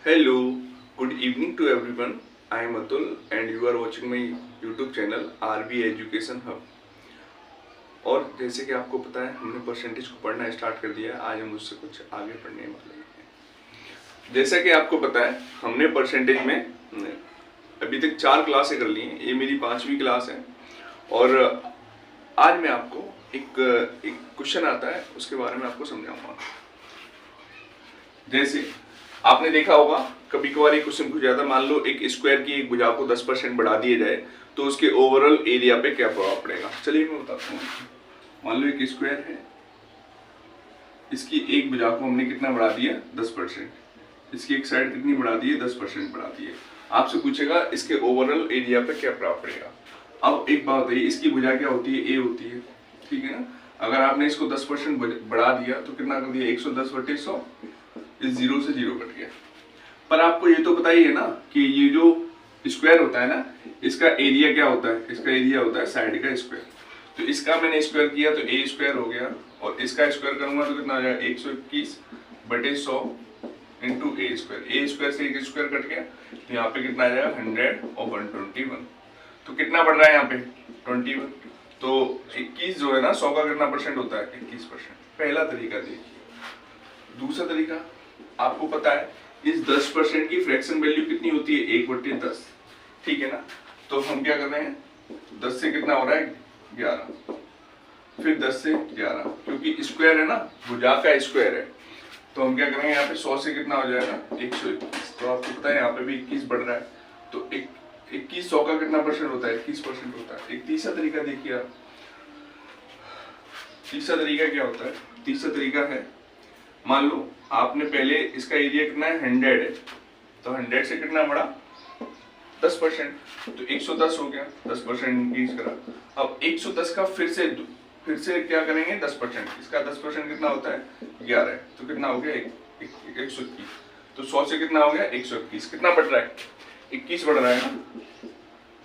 Hello, good evening to everyone. I am Atul and you are watching my YouTube channel RB Education Hub. और जैसे कि आपको पता है हमने परसेंटेज को पढ़ना स्टार्ट कर दिया है। आज हम उससे कुछ आगे पढ़ने वाले हैं। जैसा कि आपको पता है हमने परसेंटेज में अभी तक 4 क्लासें कर ली हैं। ये मेरी 5वीं क्लास है और आज मैं आपको एक क्वेश्चन आता है उसके बारे में आपको समझाऊंगा। जैसे आपने देखा होगा कभी कभार एक क्वेश्चन पूछा जाता है, मान लो एक स्क्वायर की एक भुजा को 10% बढ़ा दिया जाए तो उसके ओवरऑल एरिया पे क्या प्रभाव पड़ेगा। चलिए मैं बताता हूँ। मान लो एक स्क्वायर है, इसकी एक भुजा को हमने कितना बढ़ा दिया 10%, इसकी एक साइड कितनी बढ़ा दी है 10% बढ़ा दी है। आपसे पूछेगा इसके ओवरऑल एरिया पे क्या प्रभाव पड़ेगा। अब एक बात है, इसकी भुजा क्या होती है, ए होती है, ठीक है ना। अगर आपने इसको 10% बढ़ा दिया तो कितना कर दिया 110/100, इस 0 से 0 कट गया। पर आपको ये तो पता ही है ना कि ये जो स्क्वायर होता है ना, इसका एरिया क्या होता है, इसका एरिया होता है साइड का स्क्वायर। तो इसका मैंने स्क्वायर किया तो ए स्क्वायर हो गया और इसका स्क्वायर करूंगा तो कितना हो जाएगा 121/100 इंटू ए स्क्वायर। ए स्क्वायर से एक स्क्वायर कट गया तो यहाँ पे कितना आ जाएगा 100/121। तो कितना बढ़ रहा है यहाँ पे 21। तो 21 जो है ना 100 का कितना परसेंट होता है 21%। पहला तरीका देखिए। दूसरा तरीका आपको पता है इस 10% की फ्रैक्शन वैल्यू कितनी होती है 1/10, ठीक है ना। तो हम क्या कर रहे हैं 10 से कितना हो रहा है 11, फिर 10 से 11, क्योंकि स्क्वायर है ना, भुजा का स्क्वायर है। तो हम क्या करेंगे यहाँ पे 100 से कितना हो जाएगा 121। तो आपको पता है यहाँ पे भी 21 बढ़ रहा है तो 21 100 का कितना परसेंट होता है 21% होता है। एक तीसरा तरीका देखिए आप। तीसरा तरीका क्या होता है, तीसरा तरीका है मान लो आपने पहले इसका एरिया कितना है 100 है तो 100 से कितना बढ़ा 10%, तो 110 हो गया, 10% इंक्रीज करा। अब 110 का फिर से क्या करेंगे 10%, इसका 10% कितना होता है 11 है तो कितना हो गया 121। तो 100 से कितना हो गया 121, कितना बढ़ रहा है 21 बढ़ रहा है ना।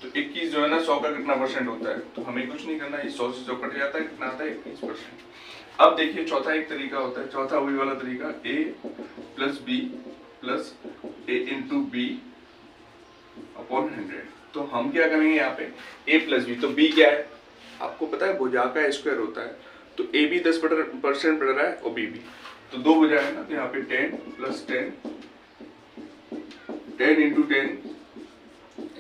तो 21 जो है ना 100 का कितना परसेंट होता है, तो हमें कुछ नहीं करना है, 100 से 100 कट जाता है, कितना आता है 21%। अब देखिए चौथा एक तरीका होता है, चौथा वही वाला तरीका a plus B plus A into B upon 100। तो हम क्या करेंगे यहाँ पे a प्लस बी, तो b क्या है आपको पता है भुजा का स्क्वायर होता है, तो a भी 10% बढ़ रहा है और b भी, तो दो भुजा है ना, तो यहाँ पे 10 प्लस 10 इंटू 10,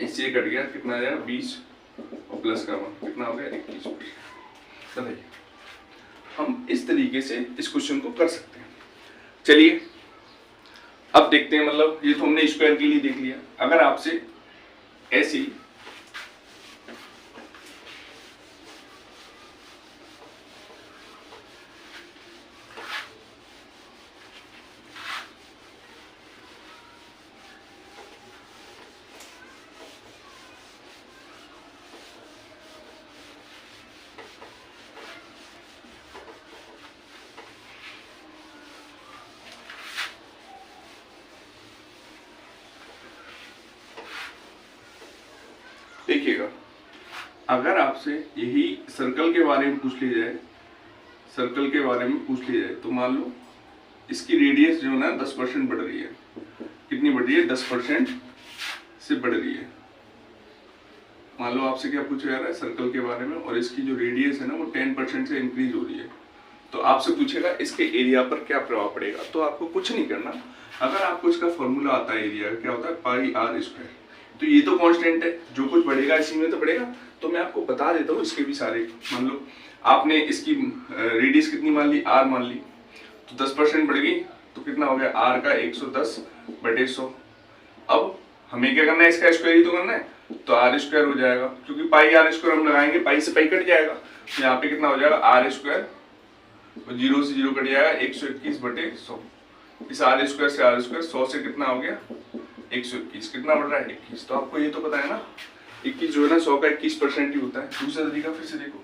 इससे कट गया कितना आया 20 और प्लस का 1 कितना हो गया 21%। बताइए हम इस तरीके से इस क्वेश्चन को कर सकते हैं। चलिए अब देखते हैं, मतलब ये तो हमने स्क्वायर के लिए देख लिया। अगर आपसे ऐसी देखिएगा, अगर आपसे यही सर्कल के बारे में पूछ लिया जाए, सर्कल के बारे में पूछ लिया जाए तो मान लो इसकी रेडियस जो है ना 10% बढ़ रही है। कितनी बढ़ रही है 10% से बढ़ रही है। मान लो आपसे क्या पूछा जा रहा है सर्कल के बारे में और इसकी जो रेडियस है ना वो 10% से इंक्रीज हो रही है। तो आपसे पूछेगा इसके एरिया पर क्या प्रभाव पड़ेगा। तो आपको कुछ नहीं करना, अगर आपको इसका फॉर्मूला आता है एरिया क्या होता है पाई आर स्क्वायर, तो ये तो कांस्टेंट है, जो कुछ बढ़ेगा इसी में तो बढ़ेगा। तो मैं आपको बता देता हूँ इसके भी सारे। मान लो आपने इसकी रेडियस कितनी मान ली आर मान ली, तो 10% बढ़ गई तो कितना हो गया आर का 110/100। अब हमें क्या करना है इसका स्क्वायर ही तो करना है, तो आर स्क्वायर हो जाएगा, क्योंकि पाई आर स्क्वायर हम लगाएंगे पाई से पाई कट जाएगा, तो यहाँ पे कितना हो जाएगा आर स्क्वायर 0 से 0 कट जाएगा 121/100। इस आर स्क्वायर से आर स्क्वायर 100 से कितना हो गया 121, कितना बढ़ रहा है 21। तो आपको ये तो पता है ना 21 जो है ना 100 का 21% ही होता है। दूसरा तरीका फिर से देखो,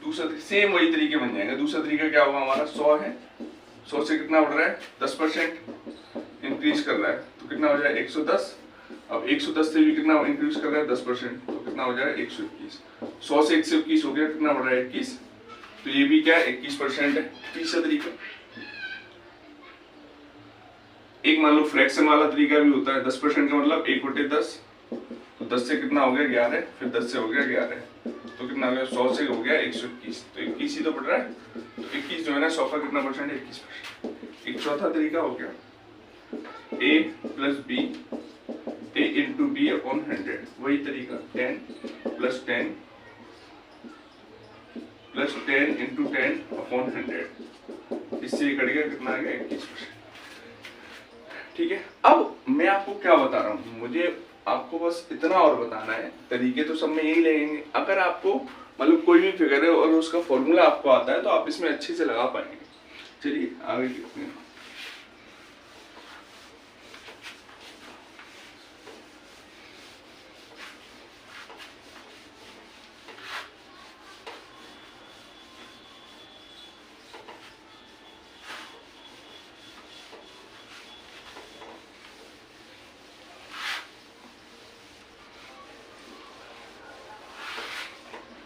दूसरा सेम वही तरीके बन जाएंगे। दूसरा तरीका क्या होगा हमारा 100 है, 100 से कितना बढ़ रहा है 10% इंक्रीज कर रहा है तो कितना हो जाएगा 110। अब 110 से भी कितना इंक्रीज कर रहा है 10% तो कितना हो जाएगा 121। 100 से 121 हो गया, कितना बढ़ रहा है 21, तो ये भी क्या 21% है। तीसरा तरीका एक मान लो फ्रैक्शन वाला तरीका भी होता है। 10% का मतलब 1/10, तो 10 से कितना हो गया 11, फिर 10 से हो गया 11, तो कितना हो गया 100 से हो गया 121, तो 21 ही तो बढ़ रहा है। तो 21 जो है ना 100 का कितना परसेंट है 21%। एक चौथा तरीका हो गया a plus B, a into B upon 100, वही तरीका 10 प्लस 10 प्लस 10 इंटू 10 अपॉन 100, इससे कट गया कितना आ गया 21%। ठीक है, अब मैं आपको क्या बता रहा हूँ, मुझे आपको बस इतना और बताना है, तरीके तो सब में यही लगेंगे। अगर आपको मतलब कोई भी फिगर है और उसका फॉर्मूला आपको आता है तो आप इसमें अच्छे से लगा पाएंगे। चलिए आगे देखते हैं।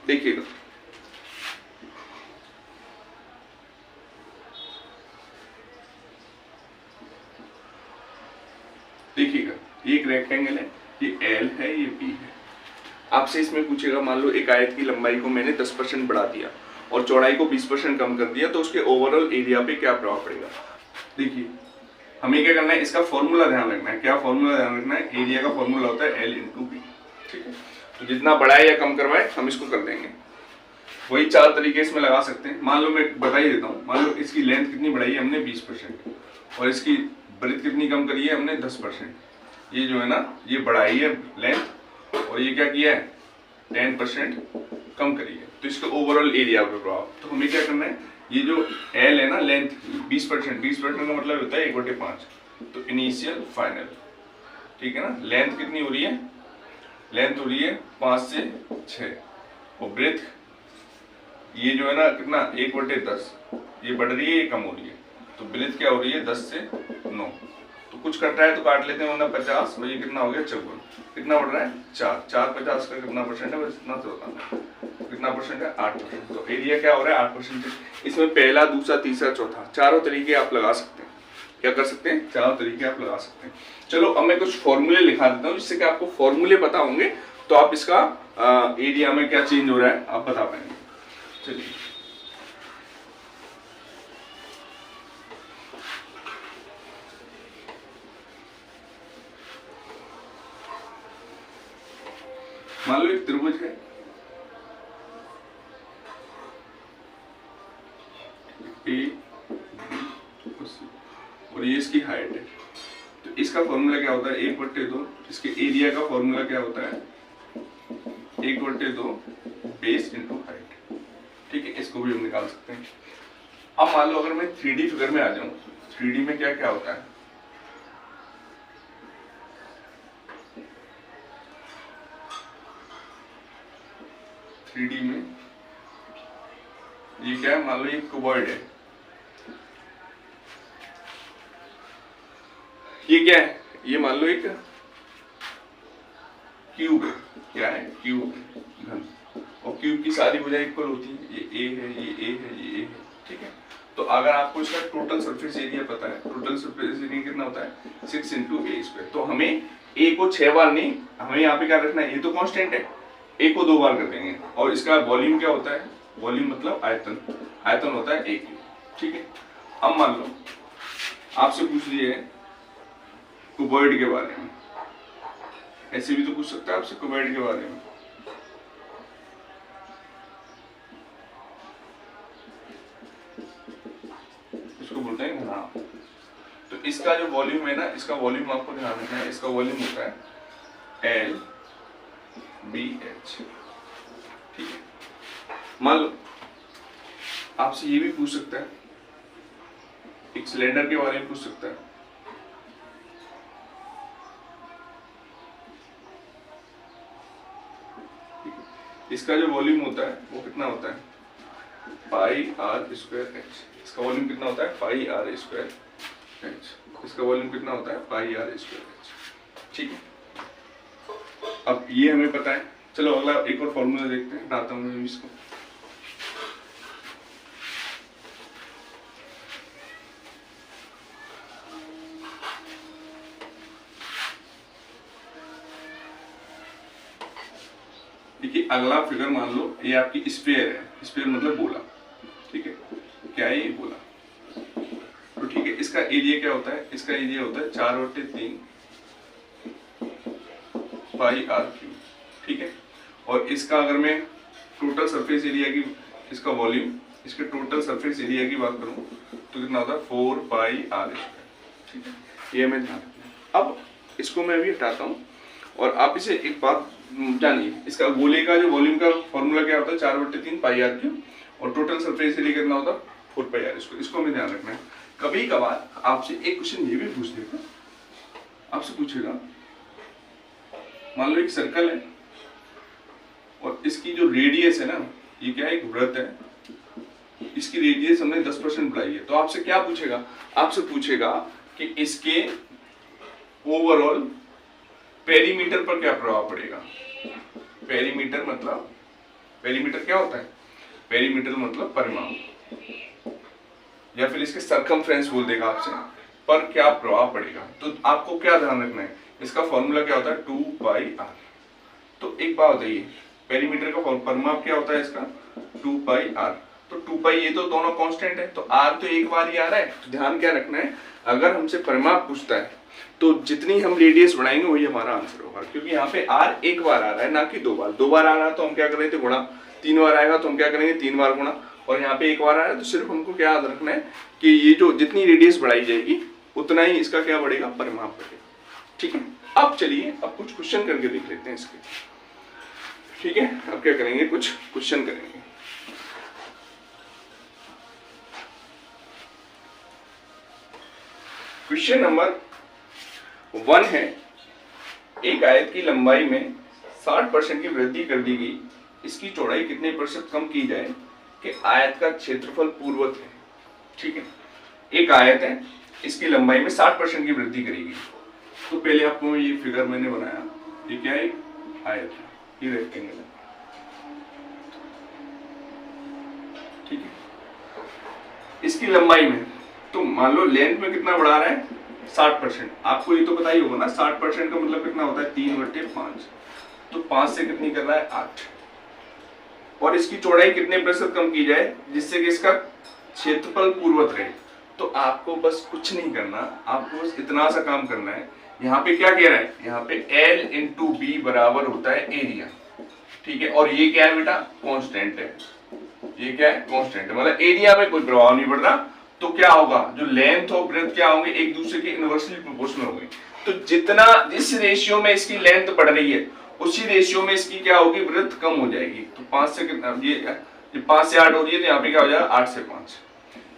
देखिएगा, देखिएगा ये एक रेक्टेंगल है, ये एल है, ये बी है। आपसे इसमें पूछेगा मान लो एक आयत की लंबाई को मैंने 10% बढ़ा दिया और चौड़ाई को 20% कम कर दिया, तो उसके ओवरऑल एरिया पे क्या प्रभाव पड़ेगा। देखिए हमें क्या करना है, इसका फॉर्मूला ध्यान रखना है। क्या फॉर्मूला ध्यान रखना है, एरिया का फॉर्मूला होता है एल इंटू बी। ठीक है, तो जितना बढ़ाए या कम करवाए हम इसको कर देंगे। वही 4 तरीके इसमें लगा सकते हैं। मान लो मैं बता ही देता हूँ, मान लो इसकी लेंथ कितनी बढ़ाई है हमने 20% और इसकी ब्रेथ कितनी कम करी है हमने 10%। ये जो है ना ये बढ़ाई है लेंथ और ये क्या किया है 10% कम करी है, तो इसके ओवरऑल एरिया पे प्रभाव। तो हमें क्या करना है, ये जो एल है ना लेंथ 20% का मतलब होता है 1/5, तो इनिशियल फाइनल। ठीक है ना, लेंथ कितनी हो रही है, लेंथ हो रही है 5 से 6 और ब्रेथ ये जो है ना कितना 1/10, ये बढ़ रही है ये कम हो रही है, तो ब्रेथ क्या हो रही है 10 से 9। तो कुछ कट रहा है तो काट लेते हैं, वरना 50 और ये कितना हो गया 54। कितना बढ़ रहा है 4 50 का कितना परसेंट है, बस इतना तो होता है। कितना परसेंट है 8%। तो एरिया क्या हो रहा है 8%। इसमें पहला, दूसरा, तीसरा, चौथा चारों तरीके आप लगा सकते हैं। क्या कर सकते हैं, चारों तरीके आप लगा सकते हैं। चलो अब मैं कुछ फॉर्मूले लिखा देता हूँ, जिससे कि आपको फॉर्मूले पता होंगे तो आप इसका एरिया में क्या चेंज हो रहा है आप बता पाएंगे। चलिए मान लो एक त्रिभुज है, ए और ये इसकी हाइट है, तो इसका फॉर्मूला क्या होता है 1/2। इसके एरिया का फॉर्मूला क्या होता है 1/2 बेस इंटू हाइट। ठीक है, इसको भी हम निकाल सकते हैं। अब मान लो अगर मैं 3D फिगर में आ जाऊं, 3D में क्या क्या होता है, में ये क्या है, मान लो ये क्यूबॉइड है, ये क्या है, ये मान लो एक क्यूब है। क्या है, क्यूब घन, और क्यूब की सारी भुजाएं इक्वल होती है, ये ए है, ये ए है, ये ए है। ठीक है, तो अगर आपको इसका टोटल सरफेस एरिया पता है, टोटल सरफेस एरिया कितना होता है 6 × a²। तो हमें ए को 6 बार नहीं, हमें यहाँ पे क्या रखना है, ये तो कांस्टेंट है, ए को 2 बार कर देंगे। और इसका वॉल्यूम क्या होता है, वॉल्यूम मतलब आयतन, आयतन होता है ए क्यूब। ठीक है, अब मान लो आपसे पूछ लिया है क्यूबॉइड के बारे में, ऐसे भी तो पूछ सकता है आपसे क्यूबॉइड के बारे में। इसको बोलते हैं घनाभ। तो इसका जो वॉल्यूम है ना, इसका वॉल्यूम आपको ध्यान रखना है, इसका वॉल्यूम होता है LBH। ठीक है, मान लो आपसे ये भी पूछ सकता है, एक सिलेंडर के बारे में पूछ सकता है। इसका जो वॉल्यूम होता है वो कितना होता है πr²h। इसका वॉल्यूम कितना होता है πr²h। इसका वॉल्यूम कितना होता है πr²h। ठीक है, अब ये हमें पता है। चलो अगला एक और फॉर्मूला देखते हैं, बताता हूँ मैं इसको। देखिए अगला फिगर मान लो ये आपकी स्फीयर है, स्फीयर मतलब गोला, ठीक है, क्या है ये गोला। तो ठीक है, इसका एरिया क्या होता है, इसका एरिया होता है 4/3 पाई आर क्यूब, ठीक है। और इसका अगर मैं टोटल सरफेस एरिया की, इसका वॉल्यूम, इसके टोटल सरफेस एरिया की बात करूं तो कितना होता है 4 पाई आर स्क्वायर, ठीक है। ये मैं ध्यान रखना। अब इसको मैं अभी हटाता हूँ और आप इसे एक बात जानिए, इसका गोले का जो वॉल्यूम का फॉर्मूला क्या होता है 4/3 पाई आर क्यूब, और टोटल सरफेस एरिया कितना होता है 4 पाई आर स्क्वायर। इसको हमें ध्यान रखना है। कभी कभार आपसे एक क्वेश्चन ये भी पूछ देगा, आपसे पूछेगा मान लो एक सर्कल है और इसकी जो रेडियस है ना, ये क्या है, एक वृत्त है, इसकी रेडियस हमने 10% बढ़ाई है। तो आपसे क्या पूछेगा, आपसे पूछेगा कि इसके ओवरऑल पेरीमीटर पर क्या प्रभाव पड़ेगा। पेरीमीटर मतलब, पेरीमीटर क्या होता है, पेरीमीटर मतलब परिमाप, या फिर इसके सरकमफ्रेंस बोल देगा आपसे, पर क्या प्रभाव पड़ेगा। तो आपको क्या ध्यान रखना है, इसका फॉर्मूला क्या होता है 2 पाई आर। तो एक बात बताइए, पेरीमीटर का परिमाप क्या होता है इसका 2 पाई आर। तो 2 पाई ये तो दोनों कांस्टेंट है, तो आर तो एक बार ही आ रहा है। तो ध्यान क्या रखना है, अगर हमसे परिमाप पूछता है तो जितनी हम रेडियस बढ़ाएंगे वही हमारा आंसर होगा, क्योंकि यहाँ पे आर एक बार आ रहा है ना कि 2 बार। 2 बार आ रहा है तो हम क्या करेंगे गुणा, 3 बार आएगा तो हम क्या करेंगे 3 बार गुणा, और यहाँ पे एक बार आ रहा है तो सिर्फ हमको क्या याद रखना है कि ये जो जितनी रेडियस बढ़ाई जाएगी उतना ही इसका क्या बढ़ेगा, परिमाप बढ़ेगा, ठीक है। अब चलिए अब कुछ क्वेश्चन करके देख लेते हैं इसके, ठीक है। अब क्या करेंगे, कुछ क्वेश्चन करेंगे। क्वेश्चन नंबर 1 है, एक आयत की लंबाई में 60% की वृद्धि कर दी गई, इसकी चौड़ाई कितने प्रतिशत कम की जाए कि आयत का क्षेत्रफल पूर्ववत है, ठीक है। एक आयत है, इसकी लंबाई में 60% की वृद्धि करी गई। तो पहले आपको ये फिगर मैंने बनाया, ये क्या है, आयत है, ये रेक्टेंगल है, ठीक है। इसकी लंबाई में तो मान लो लेंथ में कितना बढ़ा रहा है 60%। आपको ये तो पता ही होगा ना, 60% का मतलब कितना होता है 3/5। तो 5 से कितनी कर रहा है 8। और इसकी चौड़ाई कितने प्रतिशत कम की जाए जिससे कि इसका क्षेत्रफल पूर्ववत रहे। तो आपको बस कुछ नहीं करना, आपको बस इतना सा काम करना है। यहाँ पे क्या कह रहा है, यहाँ पे L इंटू बी बराबर होता है एरिया, ठीक है। और ये क्या है बेटा, कांस्टेंट है, ये क्या है, कांस्टेंट है, मतलब एरिया में कोई प्रभाव नहीं पड़ रहा। तो क्या होगा, जो लेंथ और ब्रेड्थ क्या होंगे, एक दूसरे के इनवर्सली प्रोपोर्शनल होंगे। तो जितना जिस रेशियो में इसकी लेंथ बढ़ रही है उसी रेशियो में इसकी क्या होगी, ब्रेड्थ कम हो जाएगी। तो 5 से कितना, ये 5 से 8 हो रही है, तो यहाँ पे क्या हो जाएगा 8 से 5,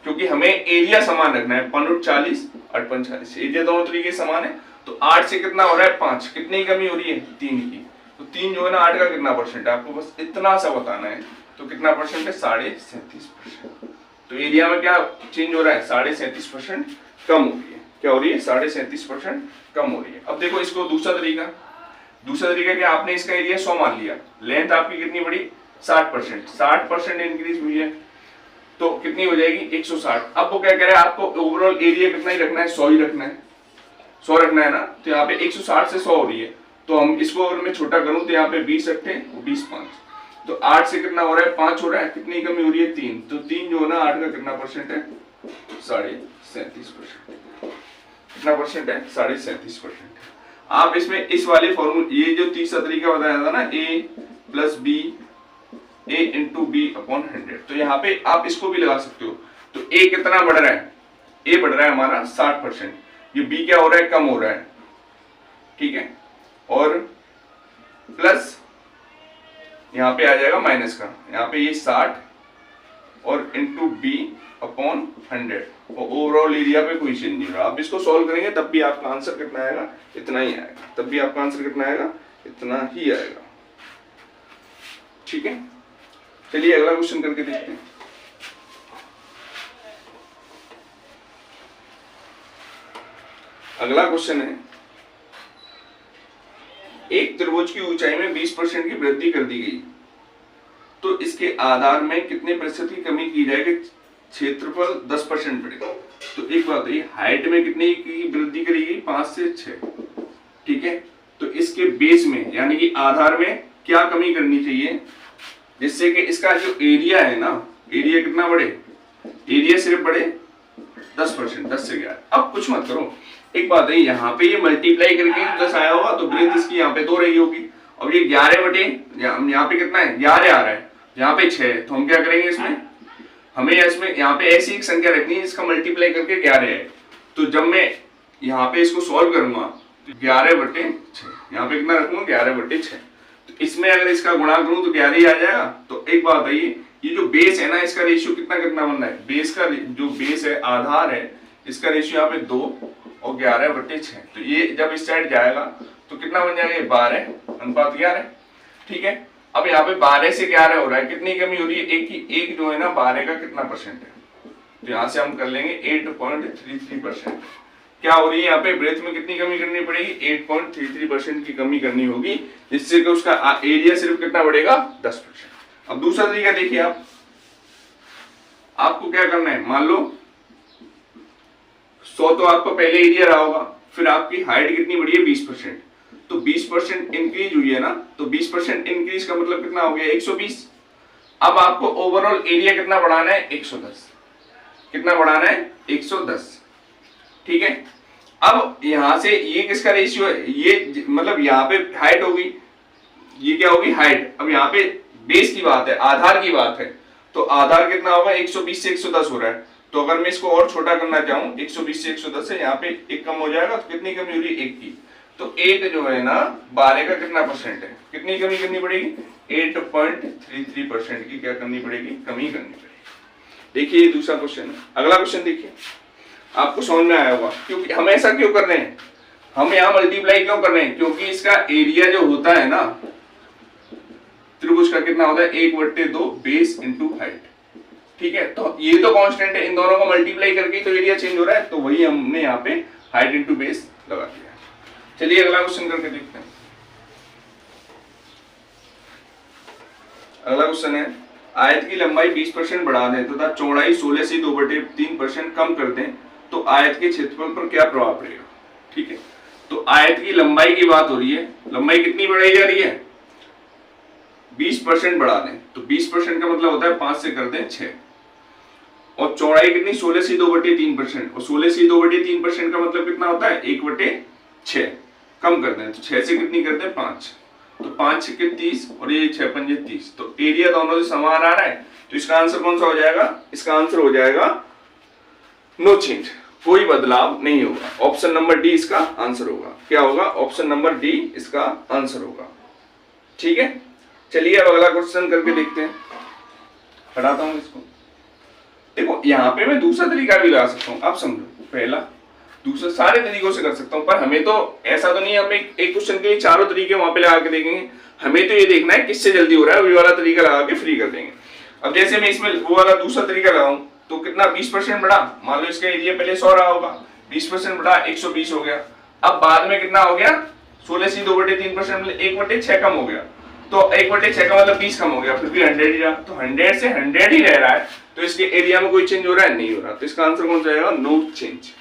क्योंकि हमें एरिया समान रखना है। 5/40 8/45, एरिया दोनों तरीके समान है। तो 8 से कितना हो रहा है 5, कितनी कमी हो रही है 3 की। तो 3 जो है ना 8 का कितना परसेंट है, आपको बस इतना सा बताना है। तो कितना परसेंट है, 37.5%। तो एरिया में क्या चेंज हो रहा है, 37.5% कम हो रही है। क्या हो रही है, 37.5% कम हो रही है। अब देखो इसको दूसरा तरीका क्या, आपने इसका एरिया 100 मान लिया, लेंथ आपकी कितनी बढ़ी 60%, 60% इंक्रीज हुई है, तो कितनी हो जाएगी 160। अब वो क्या कह रहा है, आपको ओवरऑल एरिया कितना ही रखना है, 100 ही रखना है, 100 रखना है ना। तो यहाँ पे 160 से 100 हो रही है। तो हम इसको अगर मैं छोटा करूं तो यहाँ पे 20 रखते हैं, 20 5, तो 8 से कितना हो रहा है 5 हो रहा है, कितनी कमी हो रही है 3। तो 3 जो है ना 8 का कितना परसेंट है, 37.5%। कितना परसेंट है, 37.5%। आप इसमें इस वाले फॉर्मूले, ये जो तीसरा तरीका बताया था ना, a plus B, a into B upon 100, तो यहाँ पे आप इसको भी लगा सकते हो। तो a कितना बढ़ रहा है, a बढ़ रहा है हमारा 60%, ये b क्या हो रहा है, कम हो रहा है, ठीक है। और प्लस यहाँ पे आ जाएगा माइनस का, यहाँ पे ये 60 और इंटू बी अपॉन 100, और ओवरऑल एरिया पे कोई चेंज नहीं रहा। आप इसको सॉल्व करेंगे तब भी आपका आंसर कितना आएगा, इतना ही आएगा, तब भी आपका आंसर कितना आएगा, इतना ही आएगा, ठीक है। चलिए अगला क्वेश्चन करके देखते हैं। अगला क्वेश्चन है, एक त्रिभुज की ऊंचाई में 20% की वृद्धि कर दी गई, तो इसके आधार में कितने प्रतिशत की कमी की जाएगी, क्षेत्रफल 10% बढ़ेगा। तो एक बात है, हाइट में कितनी की वृद्धि करी गई, 5 से 6, ठीक है। तो इसके बेस में यानी कि आधार में क्या कमी करनी चाहिए जिससे कि इसका जो एरिया है ना, एरिया कितना बढ़े, एरिया सिर्फ बढ़े 10%, 10 से 11। अब कुछ मत करो, एक बात है, यहाँ पे ये मल्टीप्लाई करके 10 आया होगा तो ब्रेथ इसकी यहाँ पे 2 रही होगी। अब ये 11 बटे यहाँ पे कितना है, 11 आ रहा है, यहाँ पे 6 है, तो हम क्या करेंगे इसमें, हमें इसमें यहाँ पे ऐसी एक संख्या रखनी है जिसका मल्टीप्लाई करके 11 है। तो जब मैं यहाँ पे इसको सॉल्व करूंगा तो 11 बटे 6, यहाँ पे कितना रखूंगा, 11 बटे 6। तो इसमें अगर इसका गुणा करूं तो 11 ही आ जाएगा। तो एक बात है, ये जो बेस है ना, इसका रेशियो कितना कितना बनना है, बेस का जो बेस है, आधार है, इसका रेशियो यहाँ पे 2 और 11 बटे 6। तो ये जब इस साइड जाएगा तो कितना बन जाएगा, 12:11। ठीक है, अब यहाँ पे 12 से 11 हो रहा है, कितनी कमी हो रही है, एक जो है ना 12 का कितना परसेंट है, तो यहाँ से हम कर लेंगे 8.33%। क्या हो रही है यहाँ पे, ब्रेथ में कितनी कमी करनी पड़ेगी, 8.33% की कमी करनी होगी, जिससे कि उसका एरिया सिर्फ कितना बढ़ेगा, 10%। अब दूसरा तरीका देखिए, आपको क्या करना है, मान लो 100 तो आपको पहले एरिया रहा होगा, फिर आपकी हाइट कितनी बढ़ी है, 20%, तो 20% इंक्रीज हुई है ना, तो 20% इंक्रीज का मतलब कितना हो गया, 120। अब आपको ओवरऑल एरिया कितना बढ़ाना है, 110। कितना बढ़ाना है, 110। ठीक है, अब यहां से ये किसका रेशियो है, ये मतलब यहाँ पे हाइट होगी, ये क्या होगी, हाइट। अब यहाँ पे बेस की बात है, आधार की बात है, तो आधार कितना होगा, 120 से 110 हो रहा है। तो अगर मैं इसको और छोटा करना चाहूं, 120 से 110 है, यहाँ पे एक कम हो जाएगा, तो कितनी कमी हो रही है, 1 की। तो एक जो है ना 12 का कितना परसेंट है, कितनी कमी करनी पड़ेगी, 8.33% की क्या करनी पड़ेगी, कमी करनी पड़ेगी। देखिए ये दूसरा क्वेश्चन है। अगला क्वेश्चन देखिए, आपको समझ में आया होगा, क्योंकि हम ऐसा क्यों कर रहे हैं, हम यहाँ मल्टीप्लाई क्यों कर रहे हैं, क्योंकि इसका एरिया जो होता है ना त्रिभुज का, कितना होता है, 1/2 बेस इंटू हाइट। ठीक है, तो ये तो कांस्टेंट है, इन दोनों को मल्टीप्लाई करके तो एरिया चेंज हो रहा है, तो वही हमने यहाँ पे हाइट इंटू बेस लगा दिया। चलिए अगला क्वेश्चन करके देखते हैं। अगला क्वेश्चन है, आयत की लंबाई 20% बढ़ा दें तथा चौड़ाई 16 से 2/3% कम कर दें तो आयत के क्षेत्रफल पर क्या प्रभाव पड़ेगा। ठीक है, तो आयत की लंबाई की बात हो रही है, लंबाई कितनी बढ़ाई जा रही है, 20% बढ़ा दें, तो 20% का मतलब होता है 5 से कर दें 6, और चौड़ाई कितनी, 16 से 2/3%, और 16 से 2/3% का मतलब कितना होता है, 1/6 कम कर दें, तो 6 से कितनी कर दें, 5, तो 5 6 30 और ये 6 5 30, तो एरिया दोनों से समान आ रहा है, तो इसका आंसर कौन सा हो जाएगा, इसका आंसर हो जाएगा नो चेंज, कोई बदलाव नहीं होगा। ऑप्शन नंबर डी इसका आंसर होगा। क्या होगा, ऑप्शन नंबर डी इसका आंसर होगा। ठीक है, चलिए अब अगला क्वेश्चन करके देखते हैं। हटाता हूं इसको। देखो यहाँ पे मैं दूसरा तरीका भी लगा सकता हूँ, आप समझो, पहला दूसरा सारे तरीकों से कर सकता हूँ, पर हमें तो ऐसा तो नहीं है हम एक क्वेश्चन के लिए चारों तरीके वहां पे लगा के देखेंगे, हमें तो ये देखना है किससे जल्दी हो रहा है, वही वाला तरीका लगा के फ्री कर देंगे। अब जैसे मैं इसमें वो वाला दूसरा तरीका लगाऊं तो कितना, 20% बढ़ा, मान लो इसका एरिया पहले 100 रहा होगा, 20% बढ़ा 120 हो गया। अब बाद में कितना हो गया, 16 से 2/3% मतलब 1/6 कम हो गया, तो 1/6 का मतलब 20 कम हो गया, फिर भी 100 ही रहा, तो 100 से 100 ही रह रहा है, तो इसके एरिया में कोई चेंज हो रहा है, नहीं हो रहा, तो इसका आंसर कौन सा आएगा, नो चेंज।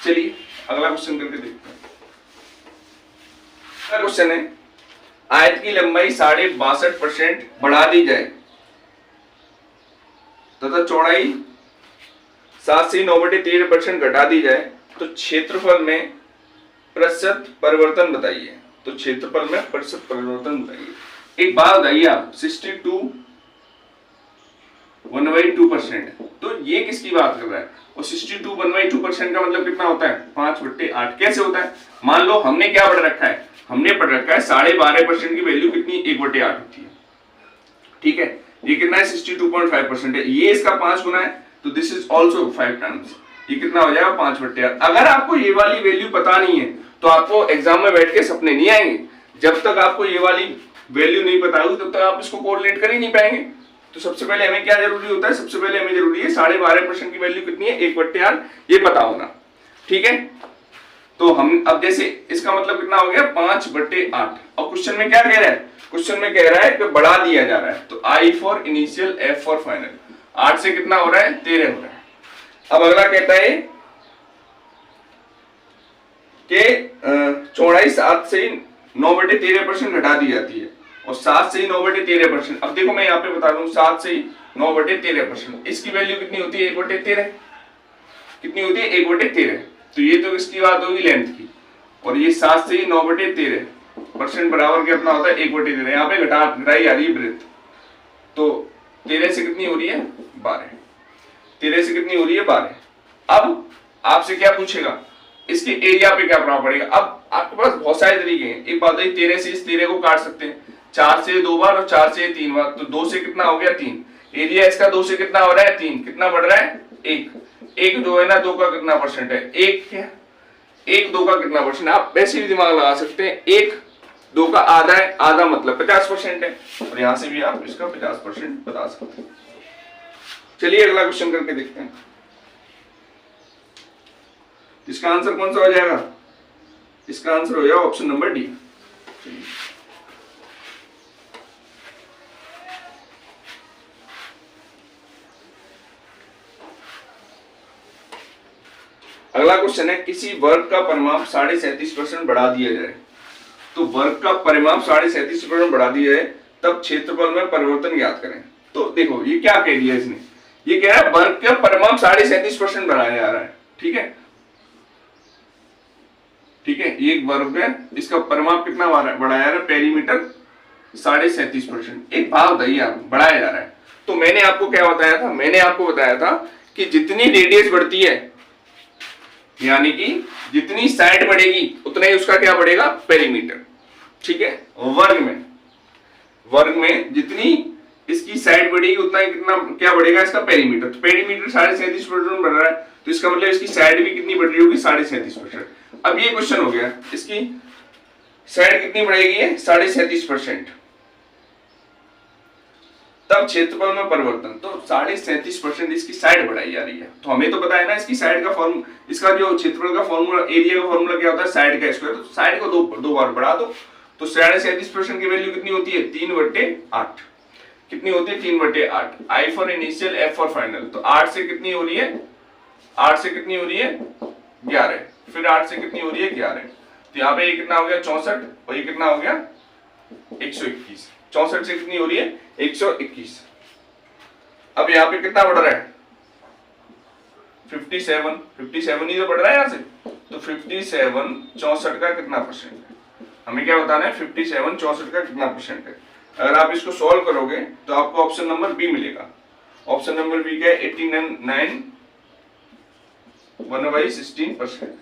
चलिए अगला क्वेश्चन करके देखते हैं। अगला क्वेश्चन है, आयत की लंबाई 62.5% बढ़ा दी जाए तथा चौड़ाई 7 से 9/13% घटा दी जाए तो क्षेत्रफल में प्रतिशत परिवर्तन बताइए। तो क्षेत्रफल में प्रतिशत परिवर्तन बताइए। एक बात बताइए आप, 62 1/2%, तो ये किसकी बात कर रहा है, और 62 1/2% का मतलब कितना होता है, 5/8। कैसे होता है, मान लो हमने क्या पढ़ रखा है, हमने पढ़ रखा है 12.5% की वैल्यू कितनी, 1/8 होती है। ठीक है, ये कितना है, 62.5% है, ये इसका 5 गुना है, तो दिस इज ऑल्सो 5 टाइम्स, ये कितना हो जाएगा, 5/8। अगर आपको ये वाली वैल्यू पता नहीं है तो आपको एग्जाम में बैठ के सपने नहीं आएंगे। जब तक आपको ये वाली वैल्यू नहीं पता होगी तब तक आप इसको कोरिलेट कर ही नहीं पाएंगे। तो सबसे पहले हमें क्या जरूरी होता है, सबसे पहले हमें जरूरी है 12.5% की वैल्यू कितनी है, 1/8, ये पता होना। ठीक है, तो हम अब जैसे इसका मतलब कितना हो गया, 5/8, और क्वेश्चन में क्या कह रहा है, क्वेश्चन में कह रहा है कि बढ़ा दिया जा रहा है, तो I for initial, F for final, 8 से कितना हो रहा है, 13 हो रहा है। अब अगला कहता है कि चौड़ाई 7 से 9/13% घटा दी जाती है, और 7 से ही 9/13%। अब देखो मैं यहाँ पे बता दूं 7 से ही 9/13%, इसकी वैल्यू कितनी होती है 1/13, कितनी होती है 1/13। तो ये तो इसकी बात होगी लेंथ की, और ये 7 से ही 9/13% बराबर कितना होता है 1/13। यहाँ पे घटाई आ रही है वृत्त, तो 13 से कितनी हो रही है 12, 13 से कितनी हो रही है 12। अब आपसे क्या पूछेगा, इसके एरिया पे क्या प्रभाव पड़ेगा। अब आपके पास बहुत सारे तरीके हैं, एक बात है 13 से इस 13 को काट सकते हैं, 4 से 2 बार और 4 से 3 बार, तो 2 से कितना हो गया 3, एरिया इसका 2 से कितना हो रहा है 3, कितना बढ़ रहा है 1, एक जो है ना 2 का कितना परसेंट है 1, क्या 1 2 का कितना परसेंट, आप वैसे भी दिमाग लगा सकते हैं, 1 2 का आधा है, आधा मतलब 50% है, और यहां से भी आप इसका 50% बता सकते हैं। चलिए अगला क्वेश्चन करके देखते हैं, इसका आंसर कौन सा हो जाएगा, इसका आंसर हो जाएगा ऑप्शन नंबर डी। अगला क्वेश्चन है, किसी वर्ग का परिमाप 37.5% बढ़ा दिया जाए, तो वर्ग का परिमाप 37.5% बढ़ा दिया जाए तब क्षेत्रफल में परिवर्तन ज्ञात करें। तो देखो ये क्या कह दिया इसने, ये कह रहा है वर्ग का परिमाप 37.5% बढ़ाया जा रहा है, ठीक है, ठीक है, ये एक वर्ग है, इसका परिमाप कितना बढ़ाया जा रहा है, पेरीमीटर 37.5%, एक भाग दैया बढ़ाया जा रहा है। तो मैंने आपको क्या बताया था, मैंने आपको बताया था कि जितनी रेडियस बढ़ती है, यानी कि जितनी साइड बढ़ेगी उतना ही उसका क्या बढ़ेगा पेरीमीटर, ठीक है, वर्ग में जितनी इसकी साइड बढ़ेगी उतना ही कितना क्या बढ़ेगा इसका पेरीमीटर। तो पेरीमीटर 37.5% बढ़ रहा है, तो इसका मतलब इसकी साइड भी कितनी बढ़ रही होगी 37.5%। अब ये क्वेश्चन हो गया, इसकी साइड कितनी बढ़ेगी है 37.5%, तब क्षेत्रफल में परिवर्तन, तो 37.5% इसकी साइड बढ़ाई जा रही है। तो हमें तो पता है ना इसकी साइड का फॉर्मूला, इसका जो क्षेत्रफल का फॉर्मूला, एरिया का फॉर्मूला क्या होता है साइड का स्क्वायर, तो साइड को दो बार बढ़ा दो, तो 37.5% की वैल्यू कितनी होती है 3/8, कितनी होती है 3/8। I for initial, F for final, तो 8 से कितनी हो रही है, 8 से कितनी हो रही है 11, फिर 8 से कितनी हो रही है 11, तो यहाँ पे ये कितना हो गया 64, और ये कितना हो गया 121, 64 से कितनी हो रही है 121। अब यहाँ पे कितना बढ़ रहा है 57 ही तो बढ़ रहा है यहाँ से, तो 57 64 का कितना परसेंट है, हमें क्या बताना है 57 64 का कितना परसेंट है। अगर आप इसको सॉल्व करोगे तो आपको ऑप्शन नंबर बी मिलेगा। ऑप्शन नंबर बी क्या है 89 1/16%,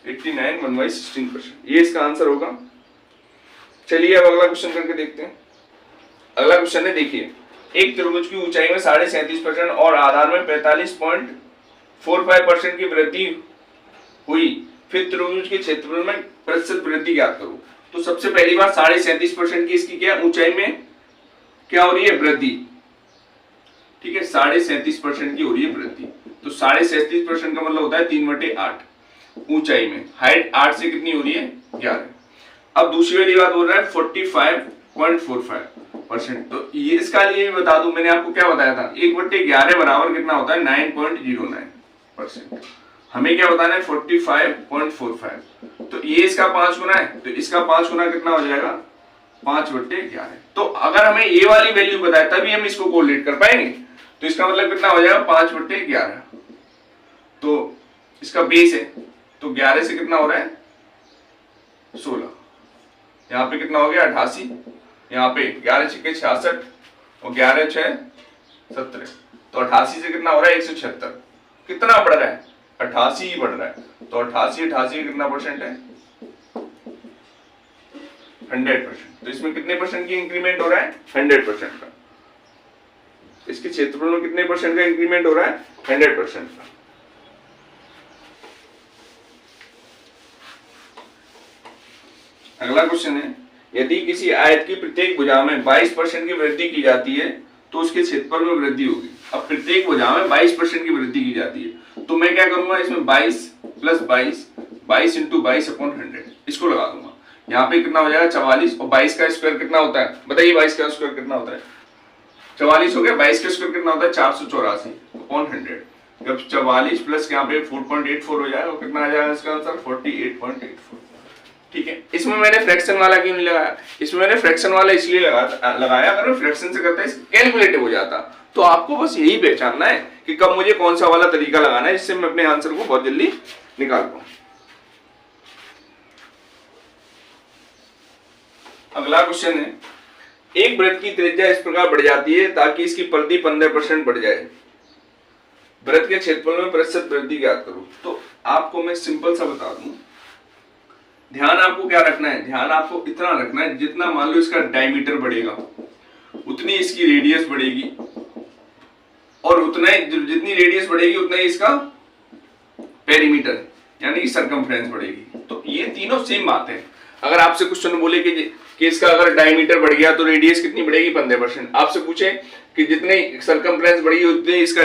89 1/16%, ये इसका आंसर होगा। चलिए अब अगला क्वेश्चन करके देखते हैं। अगला क्वेश्चन है, देखिए एक त्रिभुज की ऊंचाई में 37.5% और आधार में 45.45% की वृद्धि हुई, फिर त्रिभुज के क्षेत्रफल में प्रतिशत वृद्धि ज्ञात करो। तो सबसे पहली बात 37.5% की इसकी क्या ऊंचाई में क्या हो रही है वृद्धि, ठीक है, 37.5% की हो रही है वृद्धि, तो 37.5% का मतलब होता है 3/8 ऊंचाई में, हाइट 8 से कितनी हो रही है 11। अब दूसरी वाली बात बोल रहा है 45.45%, तो ये इसका लिए भी बता दूं, मैंने आपको क्या बताया था 1/11 बराबर कितना होता है 9.09%। हमें क्या बताना है 45.45, तो ये इसका 5 गुना है, तो इसका 5 गुना कितना हो जाएगा 5/11। तो अगर हमें ये वाली वैल्यू बताए तभी हम इसको कोरिलेट कर पाएंगे, तो इसका मतलब कितना हो जाएगा 5/11, तो इसका बेस है, तो 11 से कितना हो रहा है 16, यहाँ पे कितना हो गया 88, यहाँ पे 11 छक्के 66 और 11 6 17, तो 88 से कितना हो रहा है 176, कितना बढ़ रहा है 88 ही बढ़ रहा है, तो 88 कितना परसेंट है 100%। तो इसमें कितने परसेंट की इंक्रीमेंट हो रहा है 100% का, इसके क्षेत्रफल में कितने परसेंट का इंक्रीमेंट हो रहा है 100% का। अगला क्वेश्चन है, यदि किसी आयत की प्रत्येक भुजा में 22% की वृद्धि की जाती है तो उसके क्षेत्रफल में वृद्धि होगी। अब प्रत्येक भुजा में 22% की वृद्धि की जाती है, तो मैं क्या करूंगा इसमें 22 + 22 22 × 22/100 इसको लगा दूंगा। यहाँ पे कितना हो जाएगा 44, और 22 का स्क्वायर कितना होता है बताइए, 22 का स्क्वायर कितना होता है 44 हो गया, 22 का स्क्वायर कितना होता है 484/100। जब 44 प्लस यहाँ पे 4.84 हो जाएगा, कितना आ जाएगा इसका आंसर 48.84। ठीक है, इसमें मैंने फ्रैक्शन वाला क्यों नहीं लगाया? इसमें मैंने फ्रैक्शन वाला इसलिए लगाया अगर मैं फ्रैक्शन से करता कैलकुलेटिव हो जाता। तो आपको बस यही पहचानना है कि कब मुझे कौन सा वाला तरीका लगाना है जिससे मैं अपने आंसर को बहुत जल्दी निकाल पाऊं। अगला क्वेश्चन है, एक वृत्त की त्रिज्या इस प्रकार बढ़ जाती है ताकि इसकी परिधि 15% बढ़ जाए। वृत्त के क्षेत्रफल में प्रतिशत वृद्धि ज्ञात करो। तो आपको मैं सिंपल सा बता दूं, ध्यान आपको क्या रखना है, ध्यान आपको इतना रखना है जितना मान लो इसका डायमीटर बढ़ेगा उतनी इसकी रेडियस बढ़ेगी, और उतना ही जितनी रेडियस बढ़ेगी उतना ही इसका पेरीमीटर यानी कि सरकमफ्रेंस बढ़ेगी। तो ये तीनों सेम बात है। अगर आपसे क्वेश्चन बोले कि इसका अगर डायमीटर बढ़ गया तो रेडियस कितनी बढ़ेगी? 15%। आपसे पूछे कि जितने सरकमफ्रेंस बढ़ेगी उतने इसका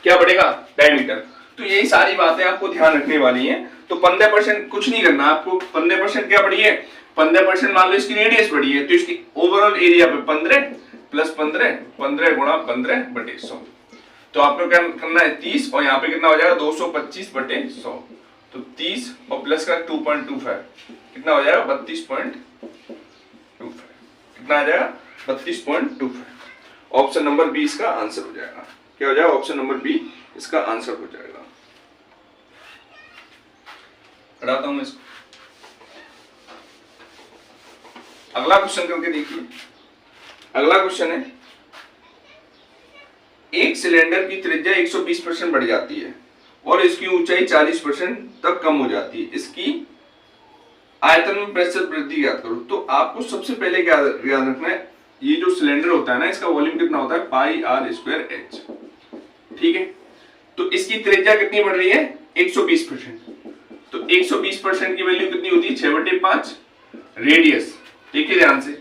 क्या बढ़ेगा? डायमीटर। तो यही सारी बातें आपको ध्यान रखने वाली हैं। तो 15% कुछ नहीं करना आपको, 15% क्या बढ़ी है? 15% मान लो इसकी रेडियस बढ़ी है तो इसकी ओवरऑल एरिया पे 15 प्लस 15 गुणा 15/100। तो आपको क्या करना है? 30, और यहाँ पे कितना हो जाएगा? 225/100। तो 30 और प्लस का 2.25 कितना हो जाएगा? 32.25। कितना आ जाएगा? 32.25। ऑप्शन नंबर बी इसका आंसर हो जाएगा। क्या हो जाएगा? ऑप्शन नंबर बी इसका आंसर हो जाएगा। हटाता हूं मैं इसको। अगला क्वेश्चन करके देखिए। अगला क्वेश्चन है, एक सिलेंडर की त्रिज्या 120% बढ़ जाती है और इसकी ऊंचाई 40% तक कम हो जाती है। इसकी आयतन में प्रतिशत वृद्धि ज्ञात करो। तो आपको सबसे पहले क्या याद रखना है, ये जो सिलेंडर होता है ना, इसका वॉल्यूम कितना होता है? πr²h। ठीक है, तो इसकी त्रिज्या कितनी बढ़ रही है? 120%। तो 120% की वैल्यू कितनी होती है? 6/5 रेडियस। देखिए ध्यान से,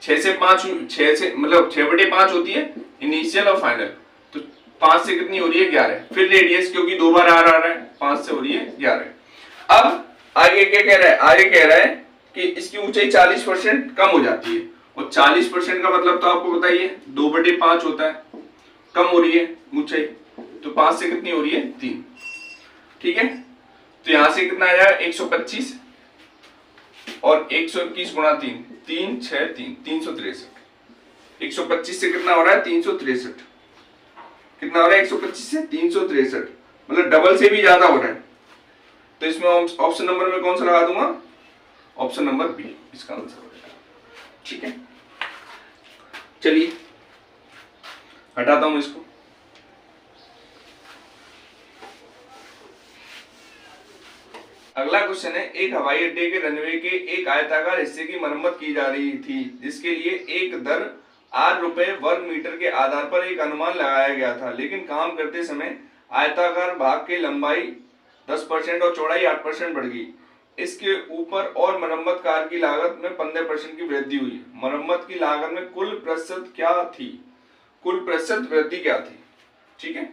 6 से 6/5 होती है इनिशियल और फाइनल। तो 5 से कितनी हो रही है? 11। फिर रेडियस, क्योंकि 2 बार आ रहा है, 5 से हो रही है 11। अब आगे क्या कह रहा है? आगे कह रहा है कि इसकी ऊंचाई 40% कम हो जाती है, और 40% का मतलब तो आपको बताइए 2/5 होता है। कम हो रही है ऊंचाई, तो 5 से कितनी हो रही है? 3। ठीक है, तो यहां से कितना आ जाएगा? 125 और 121 गुणा 3, 3 6 3 363। 125 से कितना हो रहा है? 363। कितना हो रहा है? 125 से 363, मतलब डबल से भी ज्यादा हो रहा है। तो इसमें ऑप्शन नंबर में कौन सा लगा दूंगा? ऑप्शन नंबर बी इसका आंसर हो जाएगा। ठीक है, चलिए हटाता हूं इसको। अगला क्वेश्चन है, एक हवाई अड्डे के रनवे के एक आयताकार हिस्से की मरम्मत की जा रही थी जिसके लिए एक दर ₹8 वर्ग मीटर के आधार पर एक अनुमान लगाया गया था, लेकिन काम करते समय आयताकार भाग की लंबाई 10% और चौड़ाई 8% बढ़ गई। इसके ऊपर और मरम्मत कार्य की लागत में 15% की वृद्धि हुई। मरम्मत की लागत में कुल प्रतिशत क्या थी? कुल प्रतिशत वृद्धि क्या थी? ठीक है,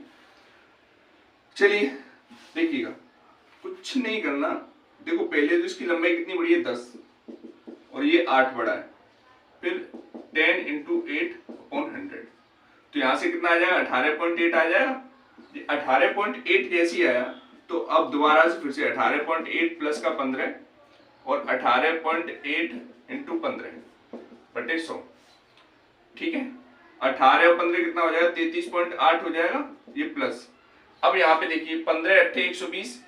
चलिए देखिएगा, कुछ नहीं करना। देखो पहले तो इसकी लंबाई कितनी बढ़ी है? 10, और ये 8 बढ़ा है, फिर 10 × 8/100। तो यहां से कितना आ जाएगा? 18.8 आ जाएगा। 18.8 जैसी आया तो अब दोबारा से फिर से 18.8 प्लस का 15 और 18.8 × 15/100। ठीक है, 18 और 15 कितना हो जाएगा? 33.8 हो जाएगा, ये प्लस। अब यहाँ पे देखिए 15 × 8 = 120,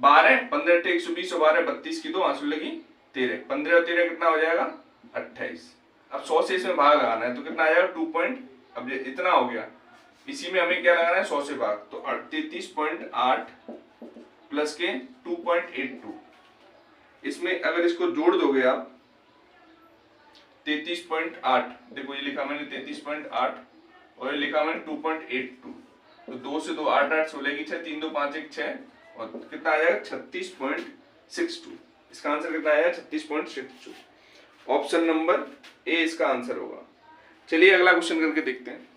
12 15 × 8 = 120 और 12 32 की 2 आंसू लगी 13। 15 और 13 कितना हो जाएगा? 28। अब 100 से इसमें भाग लगाना है तो कितना आ जाएगा? 2. अब इतना हो गया, इसी में हमें क्या लगाना है? 100 से भाग। तो 33.8 प्लस के 2.82, इसमें अगर इसको जोड़ दोगे आप 33.8, देखो ये लिखा मैंने 33.8 और ये लिखा मैंने 2.82। तो 2 से 2 8 8 16 की 6 3 2 5 1 6 और कितना आ जाएगा? 36.62। इसका आंसर कितना आया? 36.62। ऑप्शन नंबर ए इसका आंसर होगा। चलिए अगला क्वेश्चन करके देखते हैं।